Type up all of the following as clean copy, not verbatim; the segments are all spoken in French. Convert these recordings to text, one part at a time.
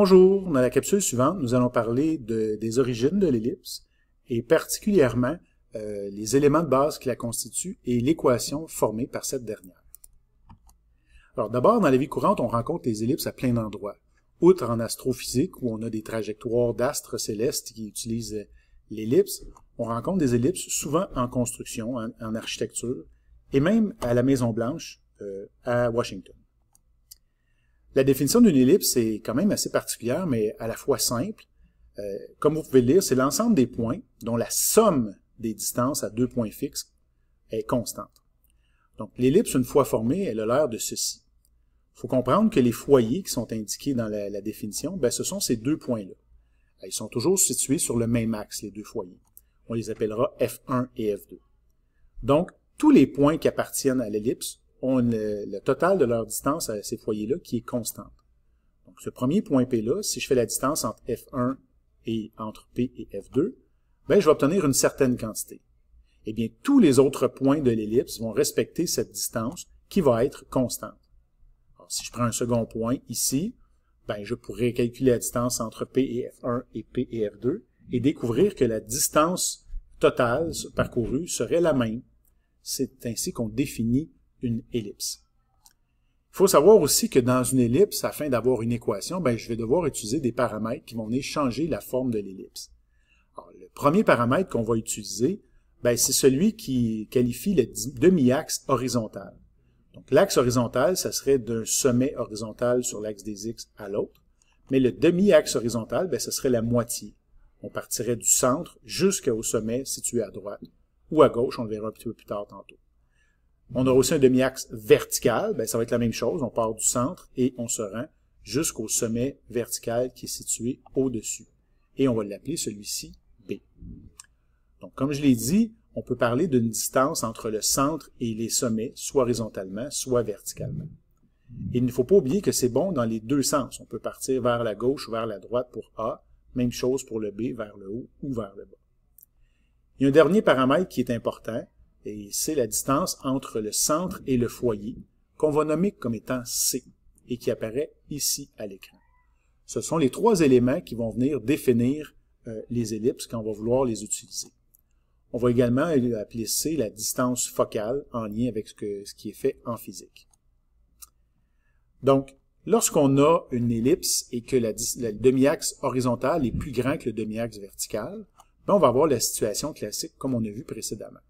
Bonjour, dans la capsule suivante, nous allons parler des origines de l'ellipse et particulièrement les éléments de base qui la constituent et l'équation formée par cette dernière. Alors d'abord, dans la vie courante, on rencontre les ellipses à plein d'endroits. Outre en astrophysique, où on a des trajectoires d'astres célestes qui utilisent l'ellipse, on rencontre des ellipses souvent en construction, en architecture, et même à la Maison-Blanche à Washington. La définition d'une ellipse est quand même assez particulière, mais à la fois simple. Comme vous pouvez le lire, c'est l'ensemble des points dont la somme des distances à deux points fixes est constante. Donc, l'ellipse, une fois formée, elle a l'air de ceci. Il faut comprendre que les foyers qui sont indiqués dans la définition, ben, ce sont ces deux points-là. Ils sont toujours situés sur le même axe, les deux foyers. On les appellera F1 et F2. Donc, tous les points qui appartiennent à l'ellipse ont le total de leur distance à ces foyers-là qui est constante. Donc, ce premier point P-là, si je fais la distance entre F1 et entre P et F2, ben, je vais obtenir une certaine quantité. Eh bien, tous les autres points de l'ellipse vont respecter cette distance qui va être constante. Alors, si je prends un second point ici, ben, je pourrais calculer la distance entre P et F1 et P et F2 et découvrir que la distance totale parcourue serait la même. C'est ainsi qu'on définit une ellipse. Il faut savoir aussi que dans une ellipse, afin d'avoir une équation, ben, je vais devoir utiliser des paramètres qui vont venir changer la forme de l'ellipse. Le premier paramètre qu'on va utiliser, ben, c'est celui qui qualifie le demi-axe horizontal. Donc, l'axe horizontal, ça serait d'un sommet horizontal sur l'axe des X à l'autre, mais le demi-axe horizontal, ben, ça serait la moitié. On partirait du centre jusqu'au sommet situé à droite ou à gauche, on le verra un petit peu plus tard tantôt. On aura aussi un demi-axe vertical, ben, ça va être la même chose, on part du centre et on se rend jusqu'au sommet vertical qui est situé au-dessus. Et on va l'appeler celui-ci B. Donc, comme je l'ai dit, on peut parler d'une distance entre le centre et les sommets, soit horizontalement, soit verticalement. Et il ne faut pas oublier que c'est bon dans les deux sens. On peut partir vers la gauche ou vers la droite pour A, même chose pour le B, vers le haut ou vers le bas. Il y a un dernier paramètre qui est important, et c'est la distance entre le centre et le foyer, qu'on va nommer comme étant C, et qui apparaît ici à l'écran. Ce sont les trois éléments qui vont venir définir les ellipses quand on va vouloir les utiliser. On va également appeler C la distance focale en lien avec ce qui est fait en physique. Donc, lorsqu'on a une ellipse et que le demi-axe horizontal est plus grand que le demi-axe vertical, ben on va avoir la situation classique comme on a vu précédemment.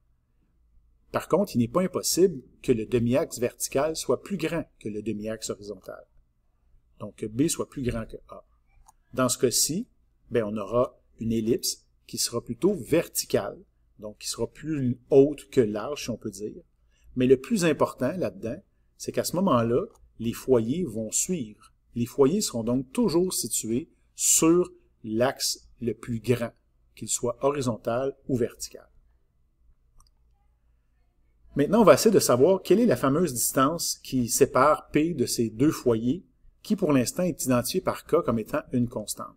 Par contre, il n'est pas impossible que le demi-axe vertical soit plus grand que le demi-axe horizontal. Donc, que B soit plus grand que A. Dans ce cas-ci, ben, on aura une ellipse qui sera plutôt verticale, donc qui sera plus haute que large, si on peut dire. Mais le plus important là-dedans, c'est qu'à ce moment-là, les foyers vont suivre. Les foyers seront donc toujours situés sur l'axe le plus grand, qu'il soit horizontal ou vertical. Maintenant, on va essayer de savoir quelle est la fameuse distance qui sépare P de ces deux foyers, qui pour l'instant est identifiée par K comme étant une constante.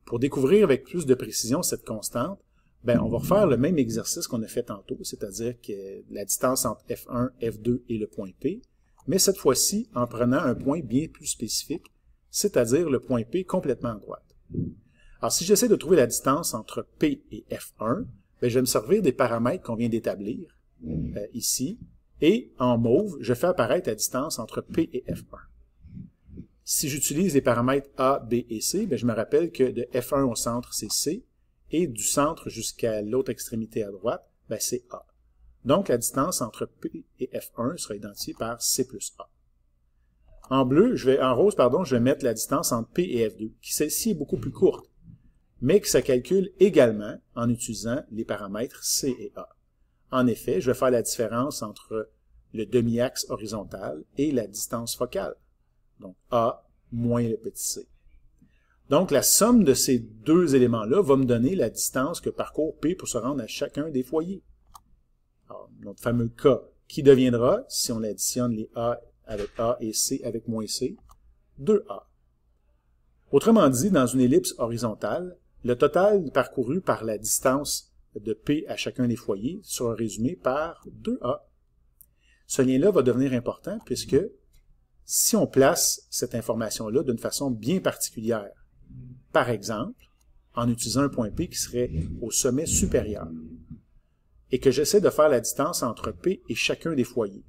Pour découvrir avec plus de précision cette constante, ben, on va refaire le même exercice qu'on a fait tantôt, c'est-à-dire que la distance entre F1, F2 et le point P, mais cette fois-ci en prenant un point bien plus spécifique, c'est-à-dire le point P complètement à droite. Alors, si j'essaie de trouver la distance entre P et F1, ben, je vais me servir des paramètres qu'on vient d'établir ici, et en mauve, je fais apparaître la distance entre P et F1. Si j'utilise les paramètres A, B et C, ben, je me rappelle que de F1 au centre, c'est C, et du centre jusqu'à l'autre extrémité à droite, ben, c'est A. Donc, la distance entre P et F1 sera identifiée par C plus A. En rose, je vais mettre la distance entre P et F2, qui celle-ci est beaucoup plus courte, mais que ça calcule également en utilisant les paramètres C et A. En effet, je vais faire la différence entre le demi-axe horizontal et la distance focale. Donc, A moins le petit c. Donc, la somme de ces deux éléments-là va me donner la distance que parcourt P pour se rendre à chacun des foyers. Alors, notre fameux K, qui deviendra, si on additionne les A avec A et C avec moins C, 2A. Autrement dit, dans une ellipse horizontale, le total parcouru par la distance de P à chacun des foyers sera résumé par 2A. Ce lien-là va devenir important puisque si on place cette information-là d'une façon bien particulière. Par exemple, en utilisant un point P qui serait au sommet supérieur, et que j'essaie de faire la distance entre P et chacun des foyers.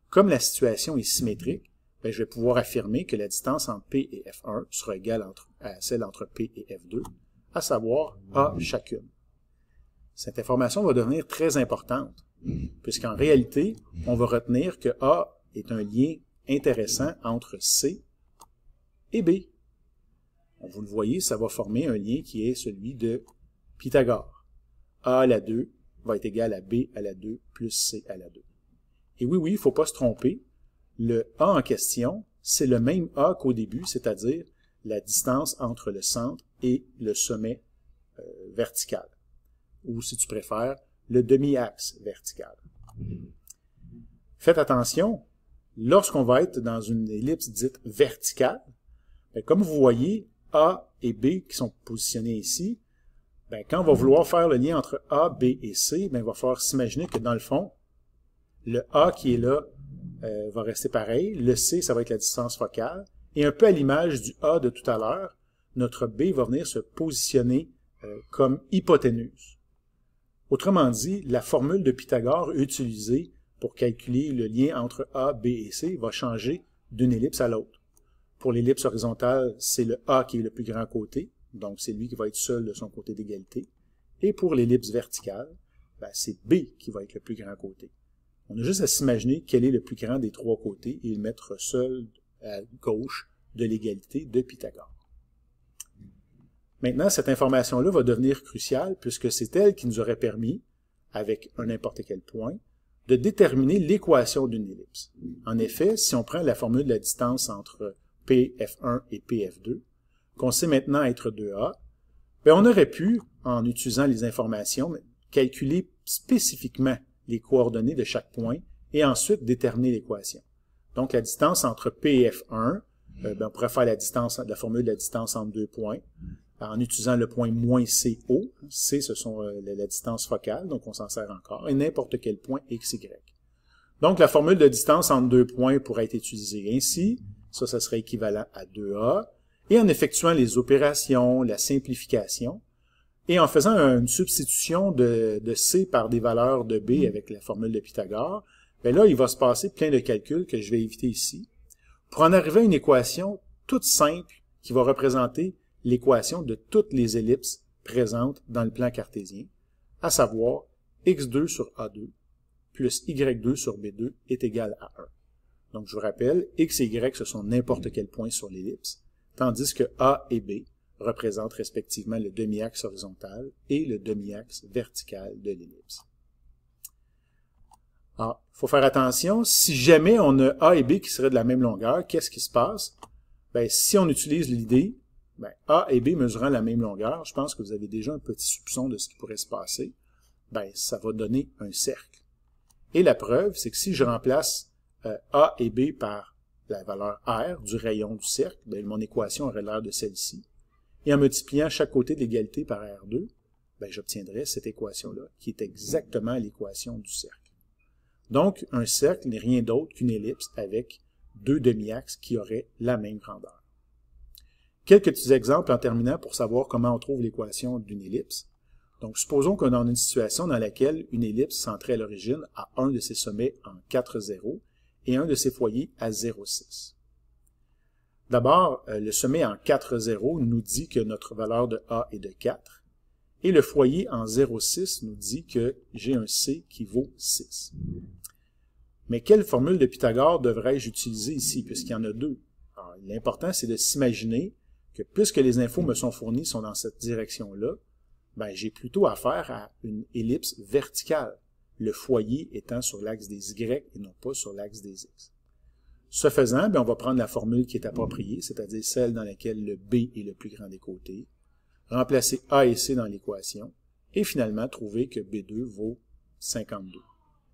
Comme la situation est symétrique, je vais pouvoir affirmer que la distance entre P et F1 sera égale à celle entre P et F2, à savoir A chacune. Cette information va devenir très importante, puisqu'en réalité, on va retenir que A est un lien intéressant entre C et B. Vous le voyez, ça va former un lien qui est celui de Pythagore. A à la 2 va être égal à B à la 2 plus C à la 2. Et oui, il ne faut pas se tromper. Le A en question, c'est le même A qu'au début, c'est-à-dire la distance entre le centre et le sommet vertical. Ou si tu préfères, le demi-axe vertical. Faites attention, lorsqu'on va être dans une ellipse dite verticale, comme vous voyez, A et B qui sont positionnés ici, quand on va vouloir faire le lien entre A, B et C, il va falloir s'imaginer que dans le fond, le A qui est là va rester pareil, le C, ça va être la distance focale, et un peu à l'image du A de tout à l'heure, notre B va venir se positionner comme hypoténuse. Autrement dit, la formule de Pythagore utilisée pour calculer le lien entre A, B et C va changer d'une ellipse à l'autre. Pour l'ellipse horizontale, c'est le A qui est le plus grand côté, donc c'est lui qui va être seul de son côté d'égalité. Et pour l'ellipse verticale, c'est B qui va être le plus grand côté. On a juste à s'imaginer quel est le plus grand des trois côtés et le mettre seul à gauche de l'égalité de Pythagore. Maintenant, cette information-là va devenir cruciale puisque c'est elle qui nous aurait permis, avec un n'importe quel point, de déterminer l'équation d'une ellipse. En effet, si on prend la formule de la distance entre PF1 et PF2, qu'on sait maintenant être 2A, on aurait pu, en utilisant les informations, calculer spécifiquement les coordonnées de chaque point et ensuite déterminer l'équation. Donc, la distance entre P et F1, on pourrait faire la formule de la distance entre deux points en utilisant le point moins CO. C, ce sont la distance focale, donc on s'en sert encore, et n'importe quel point x, y. Donc, la formule de distance entre deux points pourrait être utilisée ainsi. Ça serait équivalent à 2A. Et en effectuant les opérations, la simplification, et en faisant une substitution de C par des valeurs de B avec la formule de Pythagore, là, il va se passer plein de calculs que je vais éviter ici, pour en arriver à une équation toute simple qui va représenter l'équation de toutes les ellipses présentes dans le plan cartésien, à savoir x2 sur A2 plus y2 sur B2 est égal à 1. Donc, je vous rappelle, x et y, ce sont n'importe quel point sur l'ellipse, tandis que A et B représentent respectivement le demi-axe horizontal et le demi-axe vertical de l'ellipse. Alors, il faut faire attention, si jamais on a A et B qui seraient de la même longueur, qu'est-ce qui se passe? Si on utilise l'idée, A et B mesurant la même longueur, je pense que vous avez déjà un petit soupçon de ce qui pourrait se passer, ça va donner un cercle. Et la preuve, c'est que si je remplace A et B par la valeur R du rayon du cercle, mon équation aurait l'air de celle-ci. Et en multipliant chaque côté de l'égalité par R2, j'obtiendrai cette équation-là, qui est exactement l'équation du cercle. Donc, un cercle n'est rien d'autre qu'une ellipse avec deux demi-axes qui auraient la même grandeur. Quelques petits exemples en terminant pour savoir comment on trouve l'équation d'une ellipse. Donc, supposons qu'on est dans une situation dans laquelle une ellipse centrée à l'origine a un de ses sommets en 4 zéros et un de ses foyers à 0,6. D'abord, le sommet en 4 zéros nous dit que notre valeur de A est de 4, et le foyer en 0,6 nous dit que j'ai un C qui vaut 6. Mais quelle formule de Pythagore devrais-je utiliser ici, puisqu'il y en a deux? L'important, c'est de s'imaginer que puisque les infos me sont fournies sont dans cette direction-là, j'ai plutôt affaire à une ellipse verticale, le foyer étant sur l'axe des Y et non pas sur l'axe des X. Ce faisant, on va prendre la formule qui est appropriée, c'est-à-dire celle dans laquelle le B est le plus grand des côtés, remplacer A et C dans l'équation, et finalement trouver que B2 vaut 52.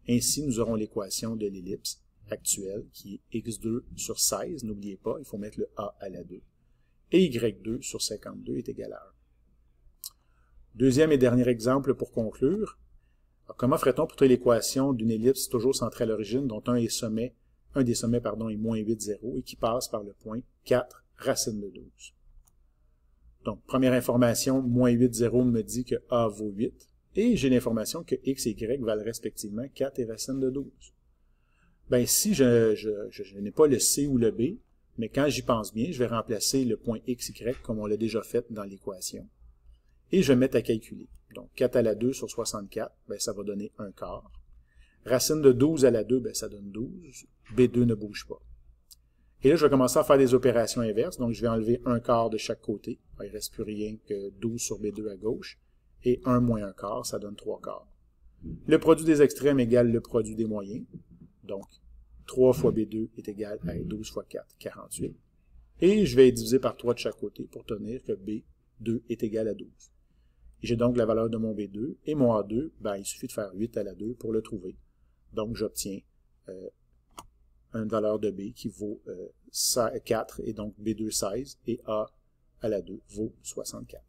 Ainsi, nous aurons l'équation de l'ellipse actuelle, qui est x2 sur 16, n'oubliez pas, il faut mettre le A à la 2, et y2 sur 52 est égal à 1. Deuxième et dernier exemple pour conclure. Alors, comment ferait-on pour trouver l'équation d'une ellipse toujours centrée à l'origine, dont un est sommet un des sommets est moins 8, 0 et qui passe par le point 4 racine de 12. Donc, première information, moins 8, 0 me dit que A vaut 8 et j'ai l'information que X et Y valent respectivement 4 et racine de 12. Ben, si je n'ai pas le C ou le B, mais quand j'y pense bien, je vais remplacer le point X, Y comme on l'a déjà fait dans l'équation. Et je vais mettre à calculer. Donc, 4 à la 2 sur 64, ben, ça va donner 1 quart. Racine de 12 à la 2, ben, ça donne 12. B2 ne bouge pas. Et là, je vais commencer à faire des opérations inverses. Donc, je vais enlever 1 quart de chaque côté. Il ne reste plus rien que 12 sur B2 à gauche. Et 1 moins 1 quart, ça donne 3 quarts. Le produit des extrêmes égale le produit des moyens. Donc, 3 fois B2 est égal à 12 fois 4, 48. Et je vais diviser par 3 de chaque côté pour tenir que B2 est égal à 12. Et j'ai donc la valeur de mon B2. Et mon A2, ben, il suffit de faire 8 à la 2 pour le trouver. Donc, j'obtiens une valeur de B qui vaut 4, et donc B2, 16, et A à la 2 vaut 64.